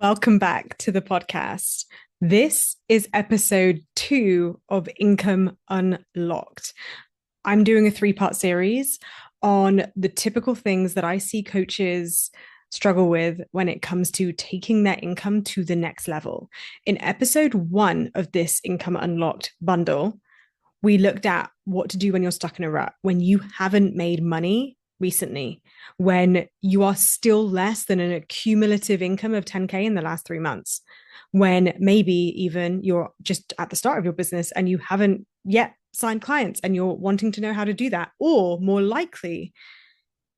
Welcome back to the podcast. This is episode 2 of Income Unlocked. I'm doing a 3-part series on the typical things that I see coaches struggle with when it comes to taking their income to the next level. In episode 1 of this Income Unlocked bundle, we looked at what to do when you're stuck in a rut, when you haven't made money recently, when you are still less than an accumulative income of 10K in the last 3 months, when maybe even you're just at the start of your business and you haven't yet signed clients and you're wanting to know how to do that. Or more likely,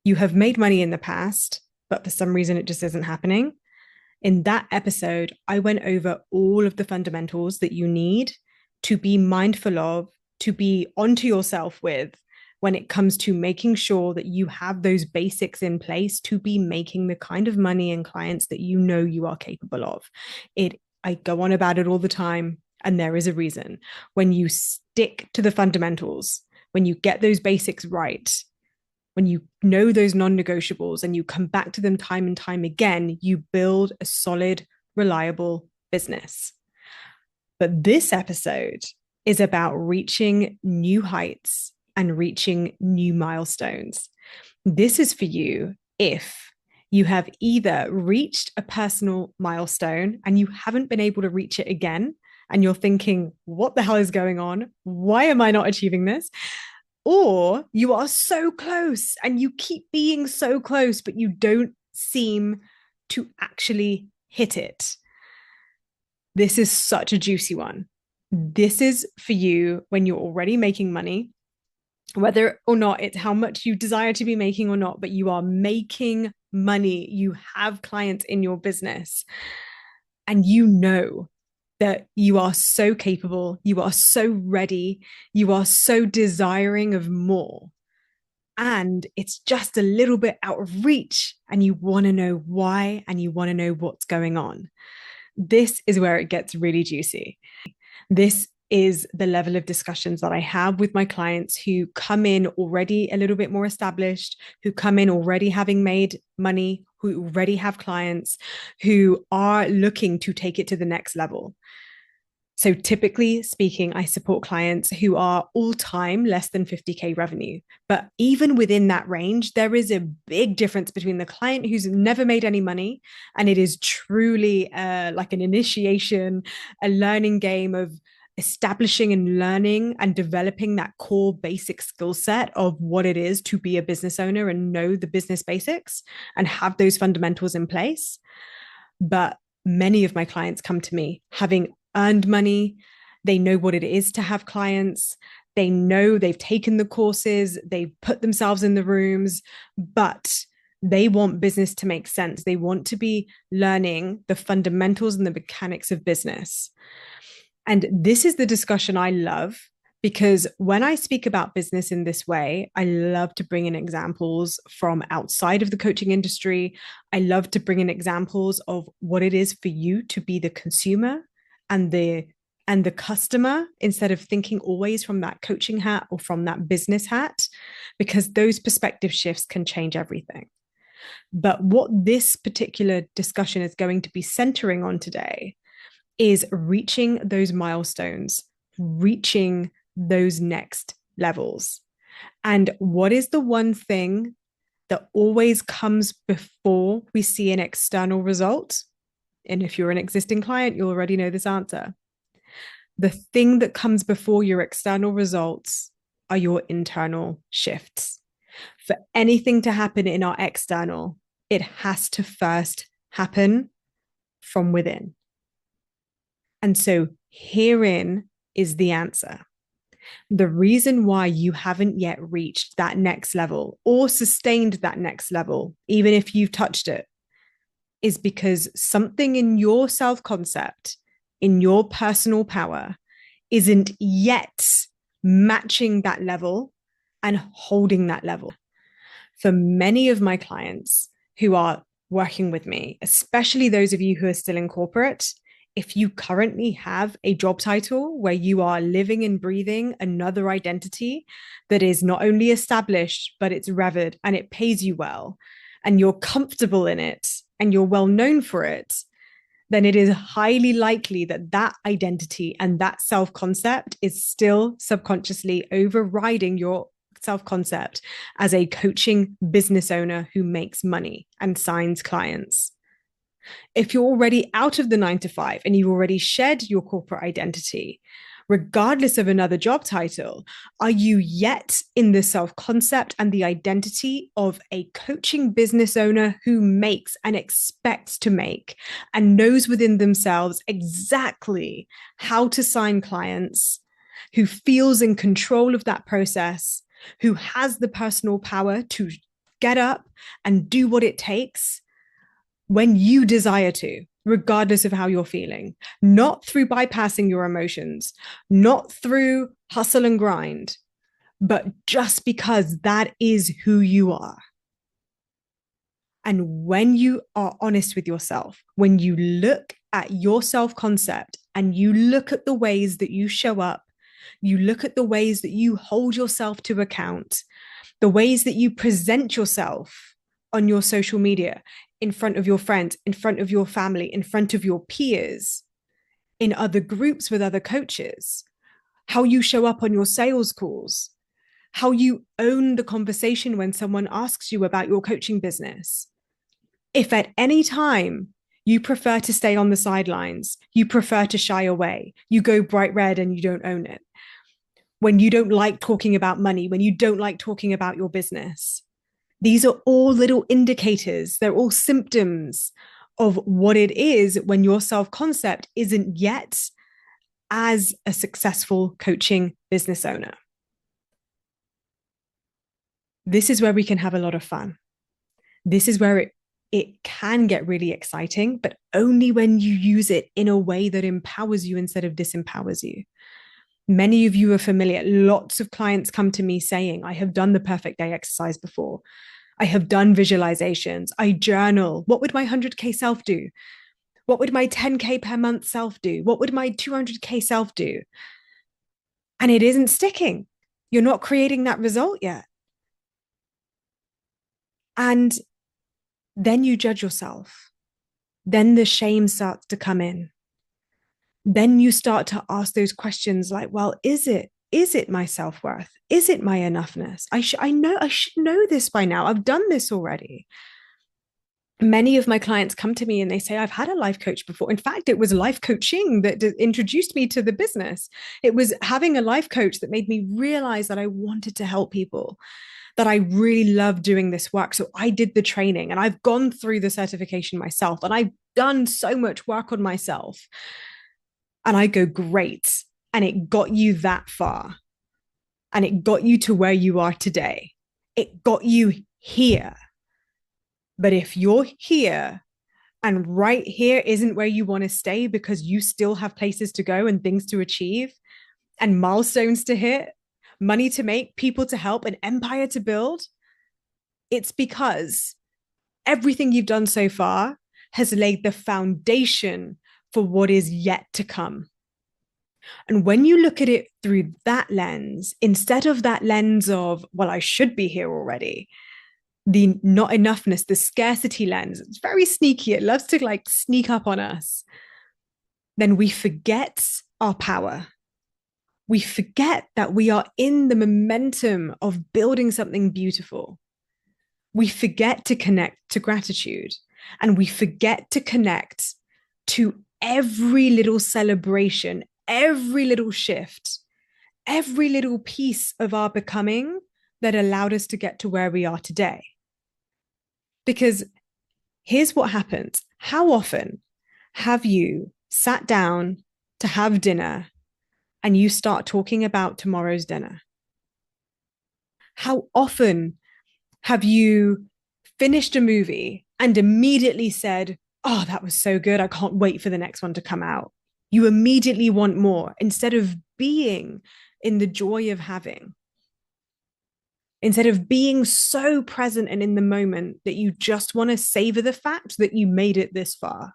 you have made money in the past, but for some reason it just isn't happening. In that episode, I went over all of the fundamentals that you need to be mindful of, to be onto yourself with when it comes to making sure that you have those basics in place to be making the kind of money and clients that you know you are capable of. I go on about it all the time, and there is a reason. When you stick to the fundamentals, when you get those basics right, when you know those non-negotiables and you come back to them time and time again, you build a solid, reliable business. But this episode is about reaching new heights and reaching new milestones. This is for you if you have either reached a personal milestone and you haven't been able to reach it again, and you're thinking, what the hell is going on? Why am I not achieving this? Or you are so close and you keep being so close, but you don't seem to actually hit it. This is such a juicy one. This is for you when you're already making money, whether or not it's how much you desire to be making or not, but you are making money. You have clients in your business and you know that you are so capable, you are so ready, you are so desiring of more. And it's just a little bit out of reach, and you want to know why, and you want to know what's going on. This is where it gets really juicy. This is the level of discussions that I have with my clients who come in already a little bit more established, who come in already having made money, who already have clients, who are looking to take it to the next level. So typically speaking, I support clients who are all-time less than 50K revenue. But even within that range, there is a big difference between the client who's never made any money, and it is truly like an initiation, a learning game of establishing and learning and developing that core basic skill set of what it is to be a business owner and know the business basics and have those fundamentals in place. But many of my clients come to me having earned money. They know what it is to have clients. They know they've taken the courses, they've put themselves in the rooms, but they want business to make sense. They want to be learning the fundamentals and the mechanics of business. And this is the discussion I love, because when I speak about business in this way, I love to bring in examples from outside of the coaching industry. I love to bring in examples of what it is for you to be the consumer and the customer, instead of thinking always from that coaching hat or from that business hat, because those perspective shifts can change everything. But what this particular discussion is going to be centering on today is reaching those milestones, reaching those next levels. And what is the one thing that always comes before we see an external result? And if you're an existing client, you'll already know this answer. The thing that comes before your external results are your internal shifts. For anything to happen in our external, it has to first happen from within. And so herein is the answer. The reason why you haven't yet reached that next level or sustained that next level, even if you've touched it, is because something in your self-concept, in your personal power, isn't yet matching that level and holding that level. For many of my clients who are working with me, especially those of you who are still in corporate, if you currently have a job title where you are living and breathing another identity that is not only established, but it's revered and it pays you well, and you're comfortable in it and you're well known for it, then it is highly likely that that identity and that self concept is still subconsciously overriding your self concept as a coaching business owner who makes money and signs clients. If you're already out of the 9 to 5 and you've already shed your corporate identity, regardless of another job title, are you yet in the self concept and the identity of a coaching business owner who makes and expects to make and knows within themselves exactly how to sign clients, who feels in control of that process, who has the personal power to get up and do what it takes when you desire to, regardless of how you're feeling, not through bypassing your emotions, not through hustle and grind, but just because that is who you are. And when you are honest with yourself, when you look at your self concept and you look at the ways that you show up, you look at the ways that you hold yourself to account, the ways that you present yourself on your social media, in front of your friends, in front of your family, in front of your peers, in other groups with other coaches, how you show up on your sales calls, how you own the conversation when someone asks you about your coaching business. If at any time you prefer to stay on the sidelines, you prefer to shy away, you go bright red and you don't own it, when you don't like talking about money, when you don't like talking about your business, these are all little indicators. They're all symptoms of what it is when your self-concept isn't yet as a successful coaching business owner. This is where we can have a lot of fun. This is where it can get really exciting, but only when you use it in a way that empowers you instead of disempowers you. Many of you are familiar. Lots of clients come to me saying, I have done the perfect day exercise before. I have done visualizations. I journal. What would my 100K self do? What would my 10K per month self do? What would my 200K self do? And it isn't sticking. You're not creating that result yet. And then you judge yourself. Then the shame starts to come in. Then you start to ask those questions like, well, is it my self-worth? Is it my enoughness? I should know this by now. I've done this already. Many of my clients come to me and they say, I've had a life coach before. In fact, it was life coaching that introduced me to the business. It was having a life coach that made me realize that I wanted to help people, that I really love doing this work. So I did the training and I've gone through the certification myself and I've done so much work on myself. And I go, great. And it got you that far. And it got you to where you are today. It got you here. But if you're here and right here isn't where you want to stay because you still have places to go and things to achieve and milestones to hit, money to make, people to help, an empire to build, it's because everything you've done so far has laid the foundation for what is yet to come. And when you look at it through that lens, instead of that lens of, well, I should be here already, the not enoughness, the scarcity lens, it's very sneaky. It loves to like sneak up on us. Then we forget our power. We forget that we are in the momentum of building something beautiful. We forget to connect to gratitude, and we forget to connect to every little celebration, every little shift, every little piece of our becoming that allowed us to get to where we are today. Because here's what happens. How often have you sat down to have dinner and you start talking about tomorrow's dinner? How often have you finished a movie and immediately said, oh, that was so good. I can't wait for the next one to come out. You immediately want more instead of being in the joy of having, instead of being so present and in the moment that you just want to savor the fact that you made it this far.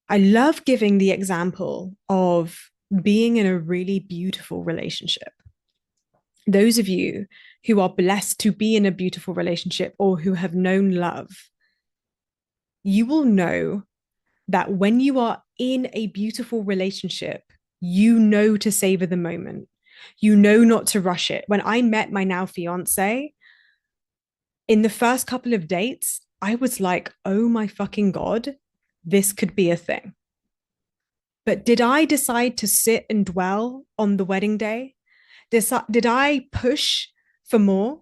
I love giving the example of being in a really beautiful relationship. Those of you who are blessed to be in a beautiful relationship or who have known love, you will know that when you are in a beautiful relationship, you know to savor the moment. You know not to rush it. When I met my now fiance, in the first couple of dates, I was like, oh my fucking God, this could be a thing. But did I decide to sit and dwell on the wedding day? Did I push for more?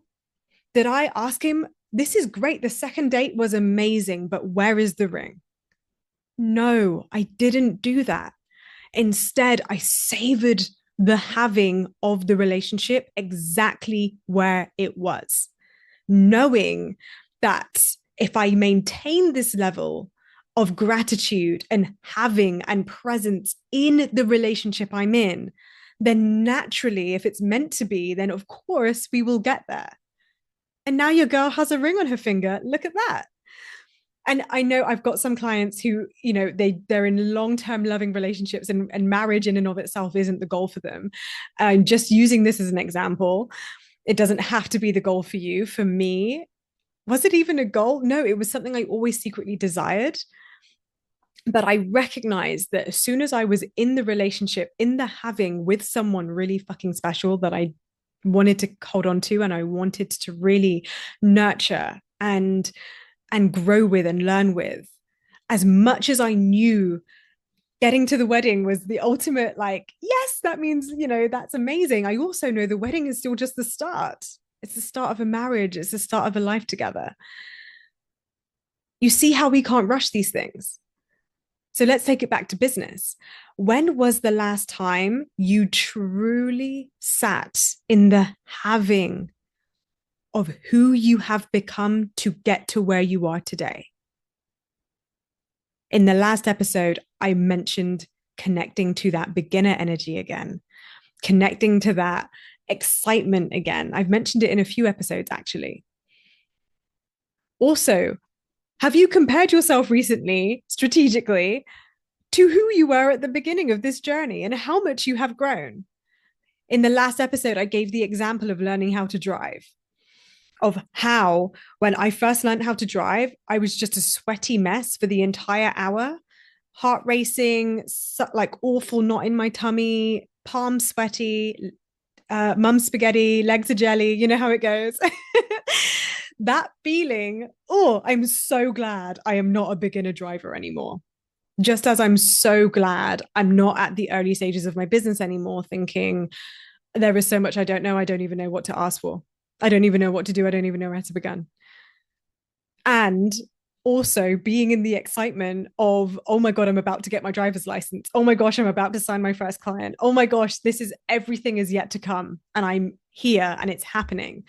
Did I ask him, this is great. The second date was amazing, but where is the ring? No, I didn't do that. Instead, I savored the having of the relationship exactly where it was, knowing that if I maintain this level of gratitude and having and presence in the relationship I'm in, then naturally, if it's meant to be, then of course we will get there. And now your girl has a ring on her finger. Look at that. And I know I've got some clients who, they're in long-term loving relationships, and marriage in and of itself isn't the goal for them. And just using this as an example, it doesn't have to be the goal for you. For me, was it even a goal? No, it was something I always secretly desired. But I recognized that as soon as I was in the relationship, in the having with someone really fucking special that I wanted to hold on to and I wanted to really nurture and grow with and learn with, as much as I knew getting to the wedding was the ultimate, like, yes, that means, that's amazing. I also know the wedding is still just the start. It's the start of a marriage. It's the start of a life together. You see how we can't rush these things. So let's take it back to business. When was the last time you truly sat in the having of who you have become to get to where you are today? In the last episode, I mentioned connecting to that beginner energy again, connecting to that excitement again. I've mentioned it in a few episodes, actually. Also, have you compared yourself recently, strategically, to who you were at the beginning of this journey and how much you have grown? In the last episode, I gave the example of learning how to drive, of how when I first learned how to drive, I was just a sweaty mess for the entire hour, heart racing, like awful knot in my tummy, palms sweaty, mum spaghetti, legs are jelly, you know how it goes. That feeling, oh, I'm so glad I am not a beginner driver anymore. Just as I'm so glad I'm not at the early stages of my business anymore, thinking there is so much I don't know. I don't even know what to ask for. I don't even know what to do. I don't even know where to begin. And also being in the excitement of, oh my God, I'm about to get my driver's license. Oh my gosh, I'm about to sign my first client. Oh my gosh, this is everything is yet to come. And I'm here and it's happening.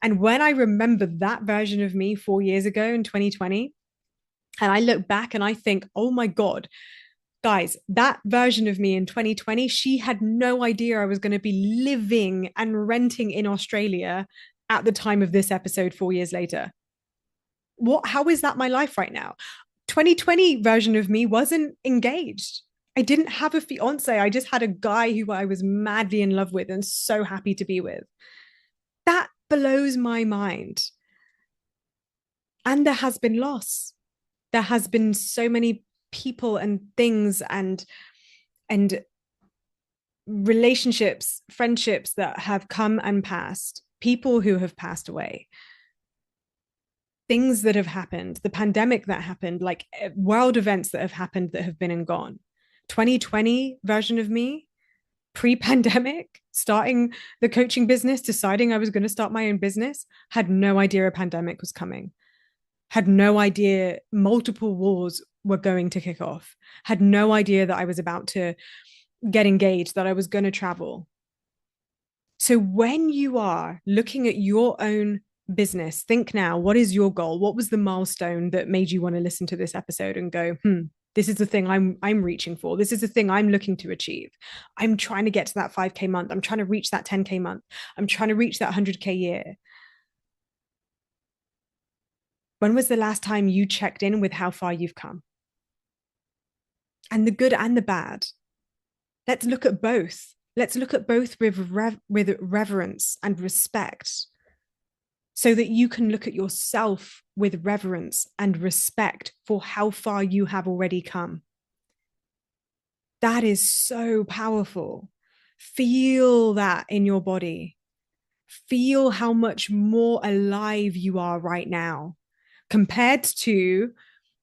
And when I remember that version of me 4 years ago in 2020, and I look back and I think, oh my God, guys, that version of me in 2020, she had no idea I was going to be living and renting in Australia at the time of this episode 4 years later. How is that my life right now? 2020 version of me wasn't engaged. I didn't have a fiance. I just had a guy who I was madly in love with and so happy to be with. That blows my mind. And there has been loss. There has been so many people and things and relationships, friendships that have come and passed, people who have passed away, things that have happened, the pandemic that happened, like world events that have happened that have been and gone. 2020 version of me, pre-pandemic, starting the coaching business, deciding I was going to start my own business, had no idea a pandemic was coming, had no idea multiple wars were going to kick off, had no idea that I was about to get engaged, that I was going to travel. So when you are looking at your own business, think now, what is your goal? What was the milestone that made you want to listen to this episode and go, this is the thing I'm reaching for. This is the thing I'm looking to achieve. I'm trying to get to that 5K month. I'm trying to reach that 10K month. I'm trying to reach that 100K year. When was the last time you checked in with how far you've come? And the good and the bad. Let's look at both. Let's look at both with reverence and respect. so that you can look at yourself with reverence and respect for how far you have already come. That is so powerful. Feel that in your body. Feel how much more alive you are right now compared to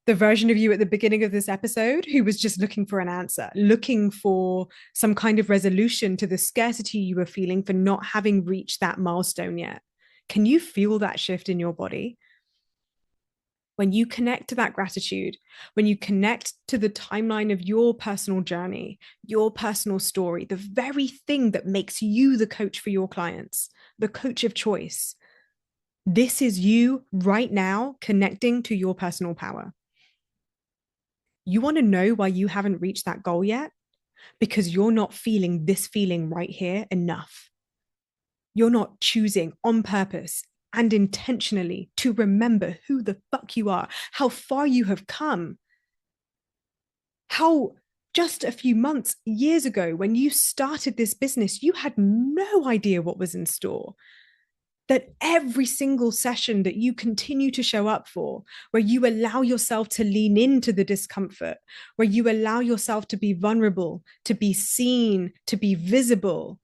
the version of you at the beginning of this episode who was just looking for an answer, looking for some kind of resolution to the scarcity you were feeling for not having reached that milestone yet. Can you feel that shift in your body? When you connect to that gratitude, when you connect to the timeline of your personal journey, your personal story, the very thing that makes you the coach for your clients, the coach of choice, this is you right now connecting to your personal power. You want to know why you haven't reached that goal yet? Because you're not feeling this feeling right here enough. You're not choosing on purpose and intentionally to remember who the fuck you are, how far you have come, how just a few months, years ago, when you started this business, you had no idea what was in store. That every single session that you continue to show up for, where you allow yourself to lean into the discomfort, where you allow yourself to be vulnerable, to be seen, to be visible,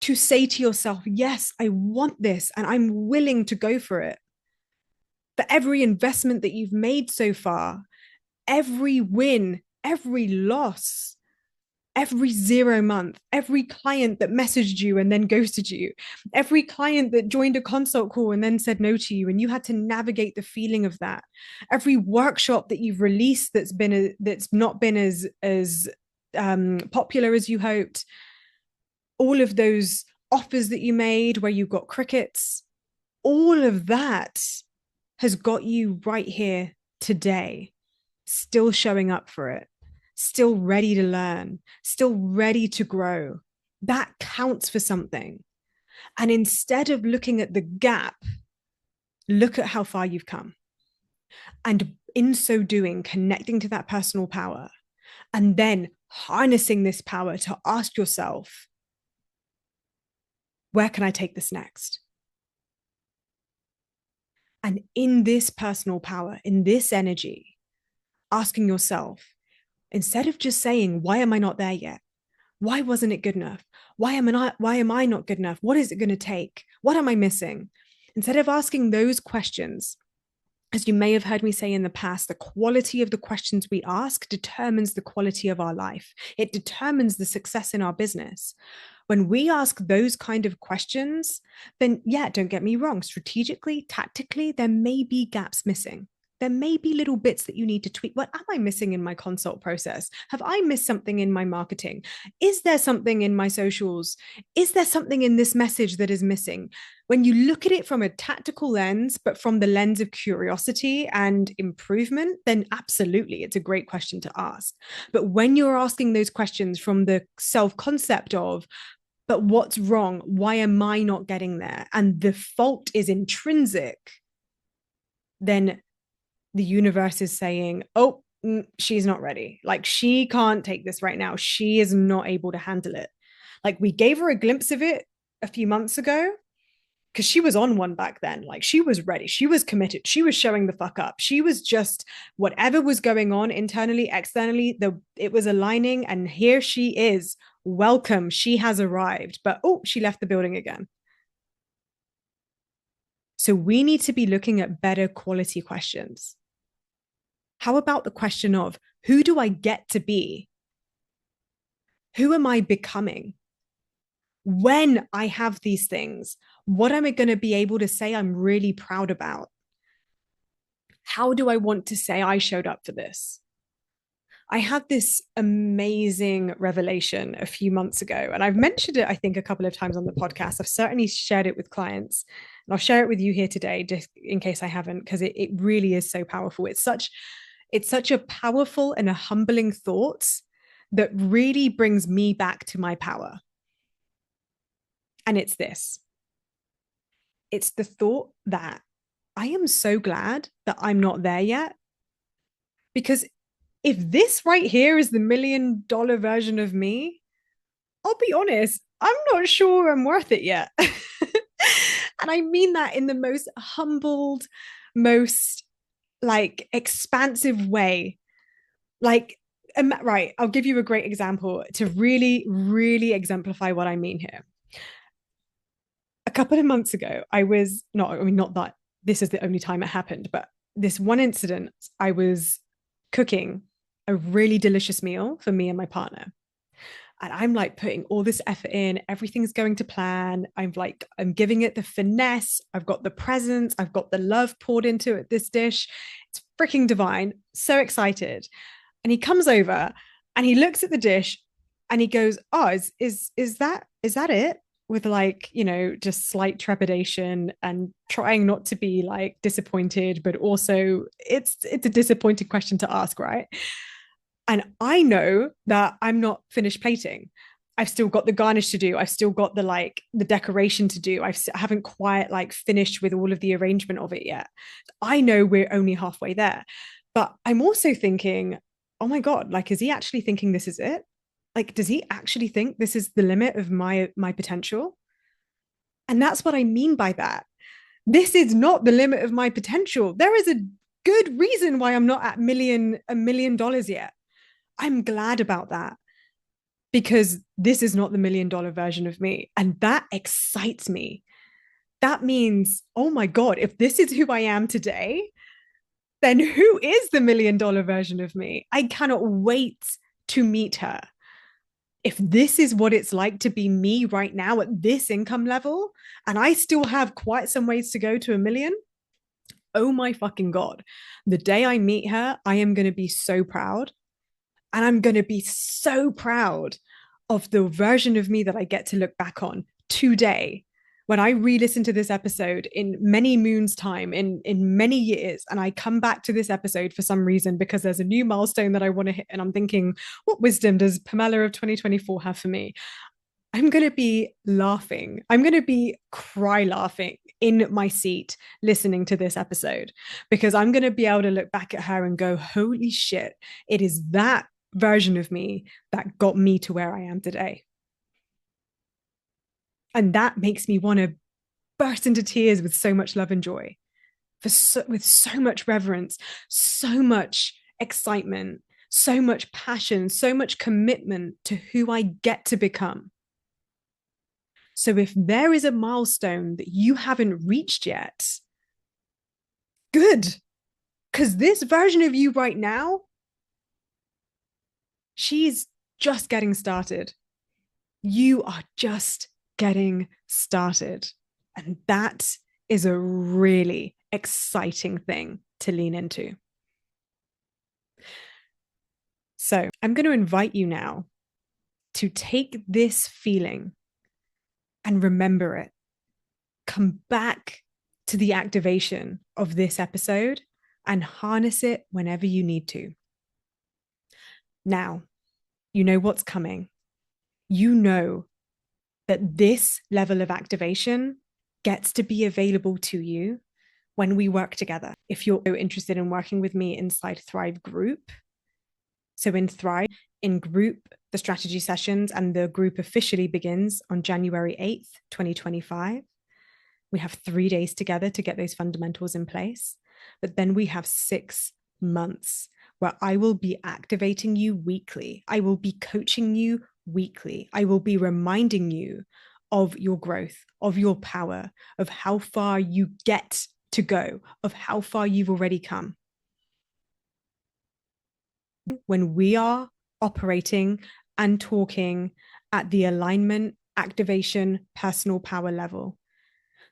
to say to yourself, yes, I want this and I'm willing to go for it. For every investment that you've made so far, every win, every loss, every 0 month, every client that messaged you and then ghosted you, every client that joined a consult call and then said no to you, and you had to navigate the feeling of that, every workshop that you've released that's not been as popular as you hoped, all of those offers that you made where you got crickets, all of that has got you right here today, still showing up for it, still ready to learn, still ready to grow. That counts for something. And instead of looking at the gap, look at how far you've come. And in so doing, connecting to that personal power, and then harnessing this power to ask yourself, where can I take this next? And in this personal power, in this energy, asking yourself, instead of just saying, why am I not there yet? Why wasn't it good enough? Why am I not good enough? What is it going to take? What am I missing? Instead of asking those questions, as you may have heard me say in the past, the quality of the questions we ask determines the quality of our life. It determines the success in our business. When we ask those kind of questions, then yeah, don't get me wrong, strategically, tactically, there may be gaps missing. There may be little bits that you need to tweak. What am I missing in my consult process? Have I missed something in my marketing? Is there something in my socials? Is there something in this message that is missing? When you look at it from a tactical lens, but from the lens of curiosity and improvement, then absolutely, it's a great question to ask. But when you're asking those questions from the self-concept of, but what's wrong? Why am I not getting there? And the fault is intrinsic, then the universe is saying, oh, she's not ready. Like, she can't take this right now. She is not able to handle it. Like, we gave her a glimpse of it a few months ago because she was on one back then. Like, she was ready. She was committed. She was showing the fuck up. She was just, whatever was going on internally, externally, it was aligning. And here she is. Welcome. She has arrived. But oh, she left the building again. So we need to be looking at better quality questions. How about the question of, who do I get to be? Who am I becoming? When I have these things, what am I going to be able to say I'm really proud about? How do I want to say I showed up for this? I had this amazing revelation a few months ago, and I've mentioned it, I think, a couple of times on the podcast. I've certainly shared it with clients, and I'll share it with you here today, just in case I haven't, because it really is so powerful. It's such a powerful and a humbling thought that really brings me back to my power. And it's this. It's the thought that I am so glad that I'm not there yet. Because if this right here is the $1 million version of me, I'll be honest, I'm not sure I'm worth it yet. And I mean that in the most humbled, most like expansive way. Like, right, I'll give you a great example to really, really exemplify what I mean here. A couple of months ago, I was not, I mean, not that this is the only time it happened, but this one incident, I was cooking a really delicious meal for me and my partner. And I'm like putting all this effort in, everything's going to plan. I'm giving it the finesse. I've got the presence, I've got the love poured into it, this dish. It's freaking divine. So excited. And he comes over and he looks at the dish and he goes, "Oh, is that it?" With like, just slight trepidation and trying not to be like disappointed, but also it's a disappointing question to ask, right? And I know that I'm not finished plating. I've still got the garnish to do. I've still got the decoration to do. I haven't quite like finished with all of the arrangement of it yet. I know we're only halfway there. But I'm also thinking, oh my God, like, is he actually thinking this is it? Like, does he actually think this is the limit of my potential? And that's what I mean by that. This is not the limit of my potential. There is a good reason why I'm not at $1 million yet. I'm glad about that because this is not the $1 million version of me. And that excites me. That means, oh my God, if this is who I am today, then who is the $1 million version of me? I cannot wait to meet her. If this is what it's like to be me right now at this income level, and I still have quite some ways to go to 1 million, oh my fucking God. The day I meet her, I am going to be so proud. And I'm going to be so proud of the version of me that I get to look back on today. When I re-listen to this episode in many moons time, in many years, and I come back to this episode for some reason because there's a new milestone that I want to hit, and I'm thinking, what wisdom does Pamela of 2024 have for me? I'm going to be laughing. I'm going to be cry laughing in my seat listening to this episode because I'm going to be able to look back at her and go, holy shit, it is that version of me that got me to where I am today. And that makes me want to burst into tears with so much love and joy, with so much reverence, so much excitement, so much passion, so much commitment to who I get to become. So if there is a milestone that you haven't reached yet, good. Because this version of you right now, she's just getting started. You are just getting started. And that is a really exciting thing to lean into. So I'm going to invite you now to take this feeling and remember it. Come back to the activation of this episode and harness it whenever you need to. Now, you know what's coming. You know that this level of activation gets to be available to you when we work together. If you're interested in working with me inside Thrive Group, so in Thrive, in group, the strategy sessions and the group officially begins on January 8th, 2025. We have 3 days together to get those fundamentals in place. But then we have 6 months where I will be activating you weekly. I will be coaching you weekly. I will be reminding you of your growth, of your power, of how far you get to go, of how far you've already come. When we are operating and talking at the alignment, activation, personal power level,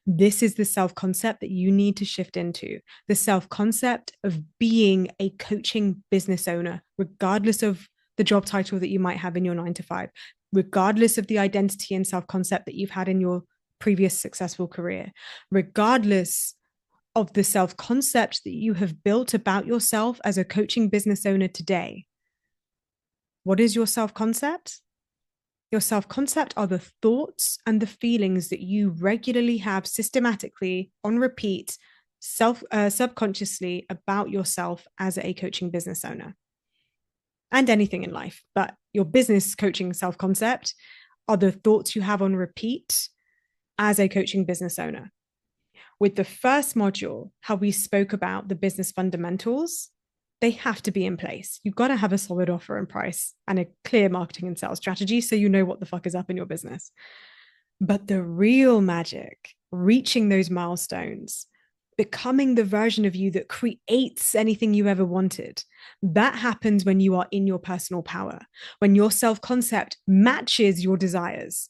this is the self-concept that you need to shift into, the self-concept of being a coaching business owner, regardless of the job title that you might have in your 9 to 5, regardless of the identity and self-concept that you've had in your previous successful career, regardless of the self-concept that you have built about yourself as a coaching business owner today. What is your self-concept? Your self-concept are the thoughts and the feelings that you regularly have systematically on repeat, subconsciously about yourself as a coaching business owner and anything in life. But your business coaching self-concept are the thoughts you have on repeat as a coaching business owner. with the first module, how we spoke about the business fundamentals, they have to be in place. You've got to have a solid offer and price and a clear marketing and sales strategy so you know what the fuck is up in your business. But the real magic, reaching those milestones, becoming the version of you that creates anything you ever wanted, that happens when you are in your personal power, when your self concept matches your desires,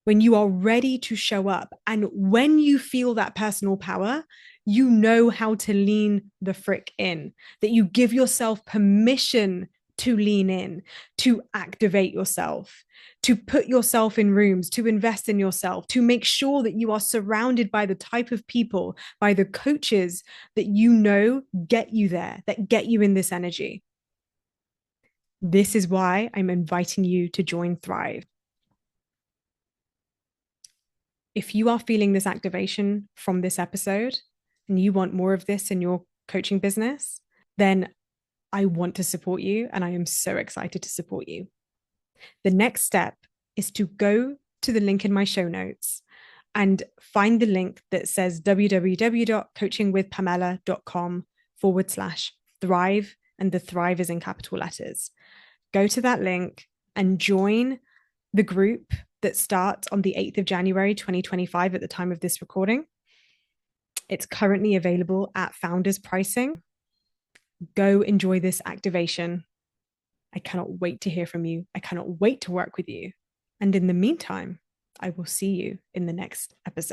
when you are ready to show up. And when you feel that personal power, you know how to lean the frick in, that you give yourself permission to lean in, to activate yourself, to put yourself in rooms, to invest in yourself, to make sure that you are surrounded by the type of people, by the coaches that you know get you there, that get you in this energy. This is why I'm inviting you to join Thrive. If you are feeling this activation from this episode and you want more of this in your coaching business, then I want to support you and I am so excited to support you. The next step is to go to the link in my show notes and find the link that says www.coachingwithpamela.com/thrive, and the thrive is in capital letters. Go to that link and join the group that starts on the 8th of January, 2025 at the time of this recording. It's currently available at Founders Pricing. Go enjoy this activation. I cannot wait to hear from you. I cannot wait to work with you. And in the meantime, I will see you in the next episode.